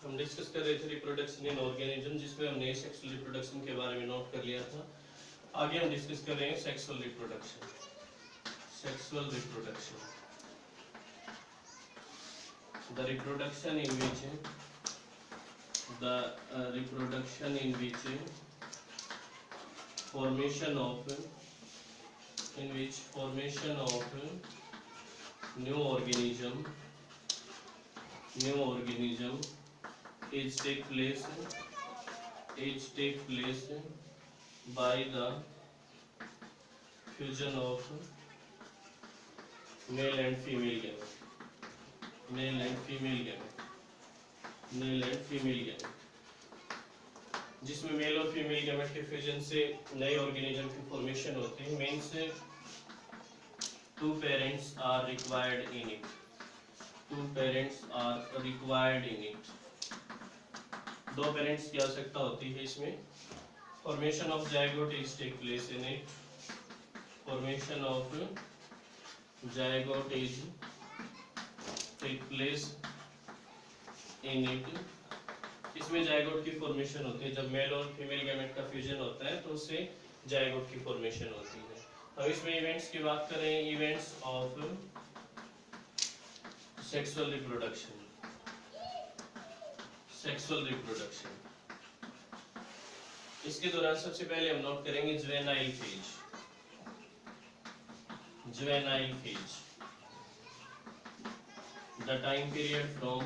हम डिस्कस कर रहे थे रिप्रोडक्शन इन ऑर्गेनिज्म, जिसमें हमने सेक्सुअल रिप्रोडक्शन के बारे में नोट कर लिया था। आगे हम डिस्कस कर रहे हैं sexual reproduction. Sexual reproduction, the reproduction in which formation of new organism is take place by the fusion of male and female gamete, जिसमें मेल और फीमेल गैमेट के फ्यूजन से नए ऑर्गेनिज्म की फॉर्मेशन होती है। Means two parents are required in it, दो parents की आवश्यकता होती है इसमें। Formation of zygote is take place in it, formation of zygote is take place in it. इसमें जायगोट की फॉर्मेशन होती है। जब मेल और फीमेल गैमेट का फ्यूजन होता है तो उससे जायगोट की फॉर्मेशन होती है। अब इसमें इवेंट्स की बात करें, इवेंट्स ऑफ सेक्सुअल रिप्रोडक्शन। इसके दौरान सबसे पहले हम नोट करेंगे juvenile phase. The time period from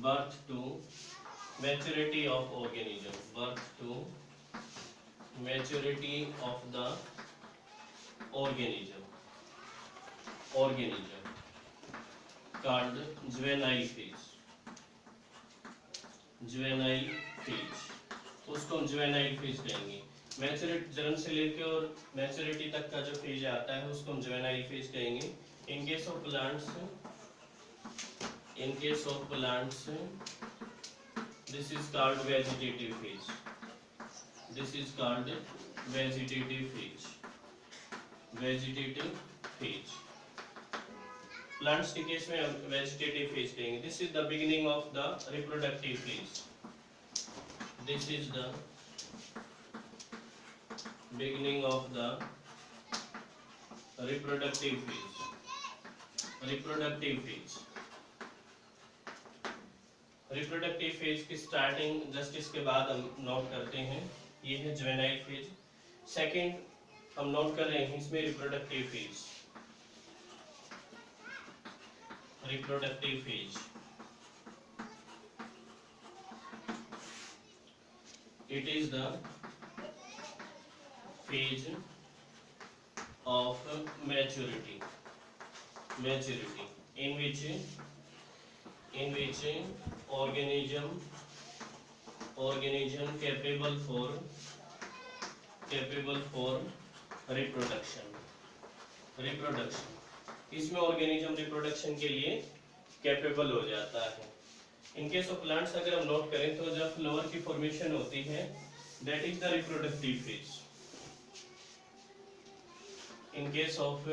birth to maturity of organism, called juvenile phase। उसको हम जुवेनाइल फेज कहेंगे। मैच्योरिटी, जन्म से लेकर और मैच्योरिटी तक का जो फेज आता है उसको हम जुवेनाइल फेज कहेंगे। In case of plants this is called vegetative phase। Plants के केस में हम वेजिटेटिव फेज कहेंगे। This is the beginning of the reproductive phase. Reproductive phase की स्टार्टिंग जस्ट इसके बाद हम नोट करते हैं, ये है जुवेनाइल फेज। सेकंड हम नोट कर रहे हैं इसमें reproductive phase. It is the phase of maturity in which organism capable for reproduction। इसमें ऑर्गेनिज्म रिप्रोडक्शन के लिए कैपेबल हो जाता है। इन केस ऑफ प्लांट्स अगर हम नोट करें तो जब फ्लावर की फॉर्मेशन होती है, that is the reproductive phase. In case of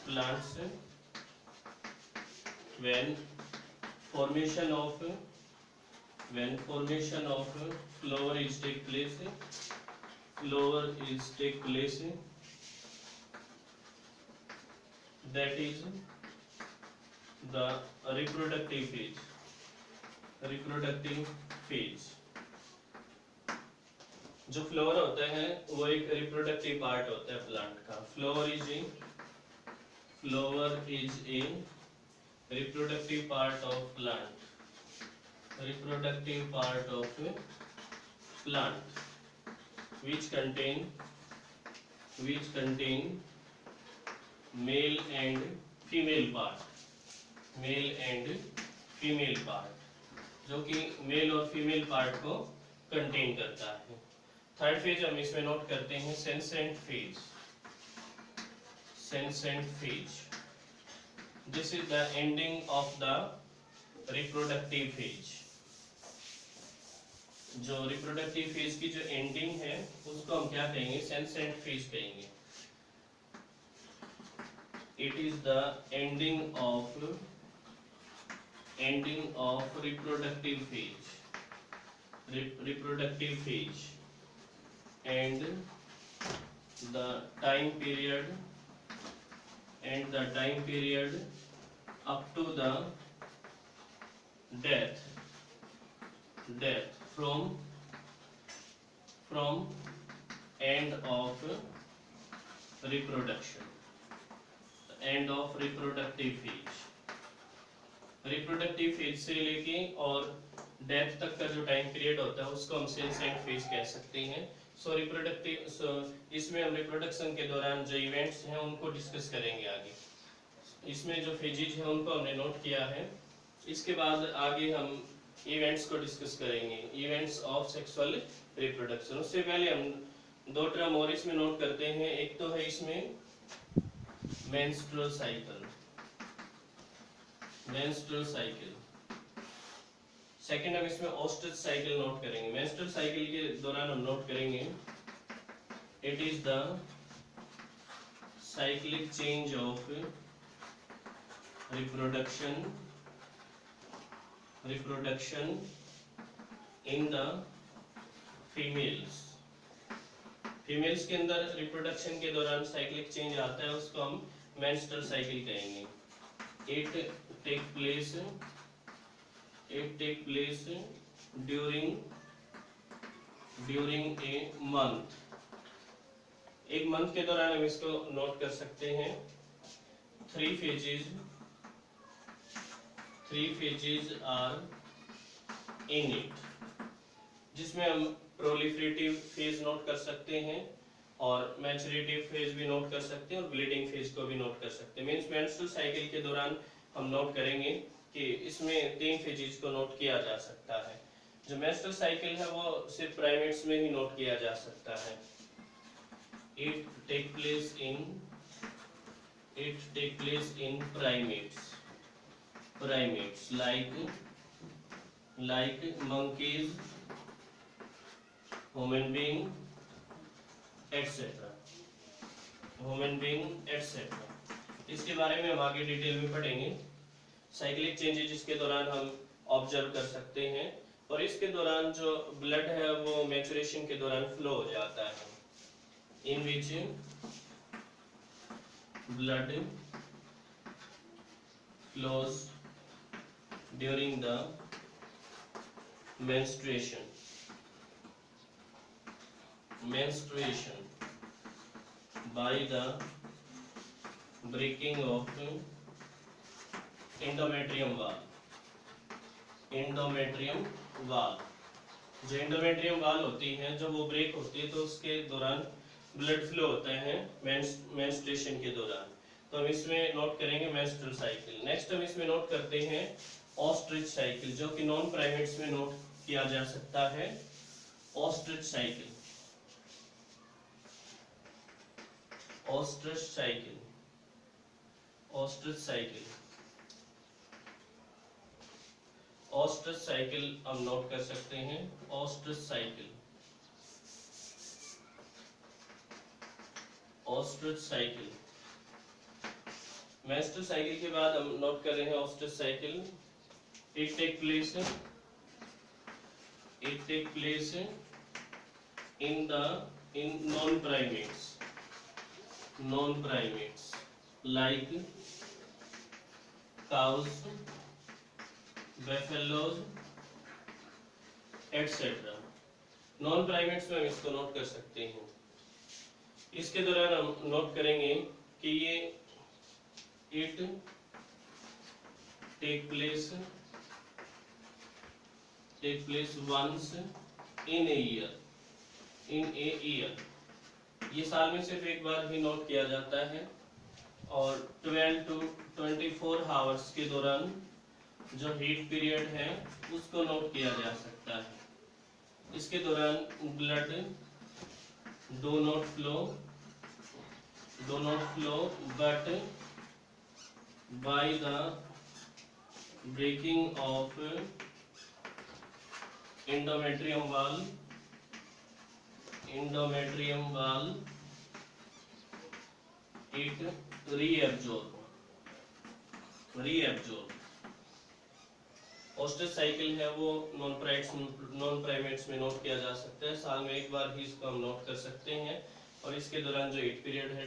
plants, when formation of flower is take place, that is the reproductive phase। जो फ्लावर होता है वो एक रिप्रोडक्टिव पार्ट होता है प्लांट का। Flower is a reproductive part of plant, which contain male and female part, जो कि मेल और फीमेल पार्ट को कंटेन करता है। थर्ड फेज हम इसमें नोट करते हैं senescent phase. This is the ending of the reproductive phase। जो रिप्रोडक्टिव फेज की जो एंडिंग है उसको हम क्या कहेंगे, सेंसेंट फेज कहेंगे। It is the ending of reproductive phase. Reproductive phase and the time period up to the death from end of reproduction, end of reproductive phase. Reproductive phase से लेके और डेथ तक का जो टाइम पीरियड होता है उसको हम सेंसेंट फेज कह सकते हैं. सो इसमें हम रिप्रोडक्शन के दौरान जो इवेंट्स हैं उनको डिस्कस करेंगे आगे. इसमें जो फेजेज हैं उनको हमने नोट किया है. इसके बाद आगे हम इवेंट्स को डिस्कस करेंगे, इवेंट्स ऑफ सेक्सुअल रिप्रोडक्शन. उससे पहले हम दो टर्म और इसमें नोट करते हैं. एक तो है इसमें मेंस्ट्रुअल साइकिल, सेकेंड हम इसमें ओस्ट्रिच साइकिल नोट करेंगे. मेंस्ट्रुअल साइकिल के दौरान हम नोट करेंगे it is the cyclic change of reproduction in the females. Females के अंदर रिप्रोडक्शन के दौरान साइक्लिक चेंज आता है, उसको हम मेंस्ट्रुअल साइकिल कहेंगे. It take place during a month. एक मंथ के दौरान हम इसको नोट कर सकते हैं. Three phases are in it, जिसमें हम प्रोलिफरेटिव फेज नोट कर सकते हैं और मैच्योरेटिव फेज भी नोट कर सकते हैं और ब्लीडिंग फेज को भी नोट कर सकते हैं. मींस मेंस्ट्रुअल साइकिल के दौरान हम नोट करेंगे कि इसमें तीन फेजेस को नोट किया जा सकता है. जो मेंस्ट्रुअल साइकिल है वो सिर्फ प्राइमेट्स में ही नोट किया जा सकता है. It take place in primates like monkeys, human being, etc. इसके बारे में हम आगे डिटेल में पढ़ेंगे. साइक्लिक चेंजेस जिसके दौरान हम ऑब्जर्व कर सकते हैं और इसके दौरान जो ब्लड है वो मैच्योरेशन के दौरान फ्लो हो जाता है. In which blood flows during the menstruation by the breaking of endometrium wall. जो endometrium wall होती है जब वो ब्रेक होती है तो उसके दौरान ब्लड फ्लो होता है मेंस्ट्रुएशन के दौरान. तो हम इसमें नोट करेंगे मेंस्ट्रुअल साइकिल. नेक्स्ट हम इसमें नोट करते हैं ऑस्ट्रिच साइकिल, जो कि नॉन प्राइमेट्स में नोट किया जा सकता है. ऑस्ट्रिच साइकिल हम नोट कर सकते हैं. ऑस्ट्रिच साइकिल मेंस्ट्रुअल साइकिल के बाद हम नोट कर रहे हैं ostrich cycle. It take place in non-primates like cows, buffaloes, etc. Non primates में हम इसको नोट कर सकते हैं. इसके दौरान हम नोट करेंगे कि ये it take place once in a year. ये साल में सिर्फ एक बार ही नोट किया जाता है और 12 to 24 आवर्स के दौरान जो हीट पीरियड है उसको नोट किया जा सकता है. इसके दौरान blood do not flow but by the breaking of endometrium wall it reabsorb ओस्टेज साइकिल है वो नॉन प्राइमेट्स में नोट किया जा सकता है, साल में एक बार ही इसको हम नोट कर सकते हैं। और इसके दौरान जो हीट पीरियड है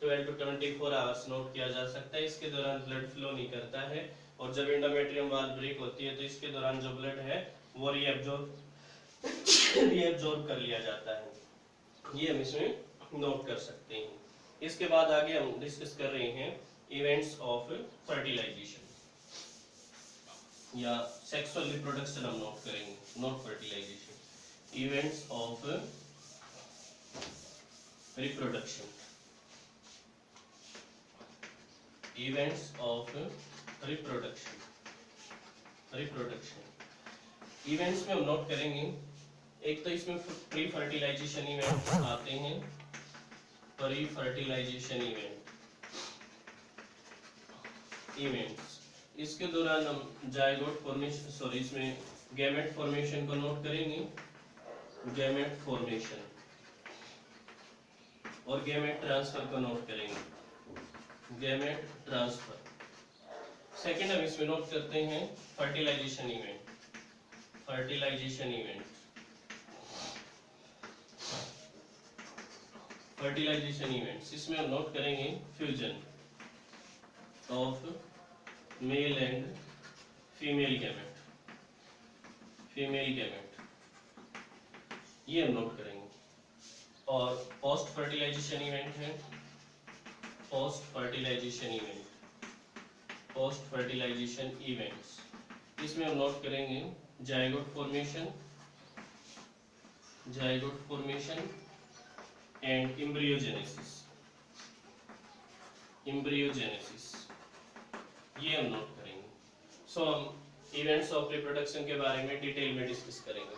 12 to 24 आवर्स नोट किया जा सकता है। इसके दौरान ब्लड फ्लो नहीं करता है, और जब एंडोमेट्रियम वाल ब्रेक होती है तो इसके दौरान जो ब्लड है वो रीएब्जॉर्ब कर लिया जाता है। ये हम इसमें नोट कर सकते हैं। इसके बाद आगे हम डिस्कस कर रहे हैं इवेंट्स ऑफ फर्टिलाइजेशन या सेक्सुअल रिप्रोडक्शन हम नोट करेंगे, not fertilisation. Events of reproduction, events of reproduction events में हम नोट करेंगे, एक तो इसमें प्री फर्टिलाइजेशन इवेंट आते हैं, प्री फर्टिलाइजेशन इवेंट्स। इसके दौरान हम जायगोट फॉर्मेशन इसमें गैमेट फॉर्मेशन को नोट करेंगे, गैमेट फॉर्मेशन, और गैमेट ट्रांसफर को नोट करेंगे, गैमेट ट्रांसफर। सेकंड हम इसमें नोट करते हैं फर्टिलाइजेशन इवेंट, फर्टिलाइजेशन इवेंट्स। इसमें हम नोट करेंगे fusion of male and female gamete, ये हम नोट करेंगे। और पोस्ट फर्टिलाइजेशन इवेंट है, पोस्ट फर्टिलाइजेशन इवेंट्स। इसमें हम नोट करेंगे जायगोट फॉर्मेशन एंड एम्ब्रियोजेनेसिस, ये हम नोट करेंगे। सो हम इवेंट्स ऑफ रिप्रोडक्शन के बारे में डिटेल में डिस्कस करेंगे।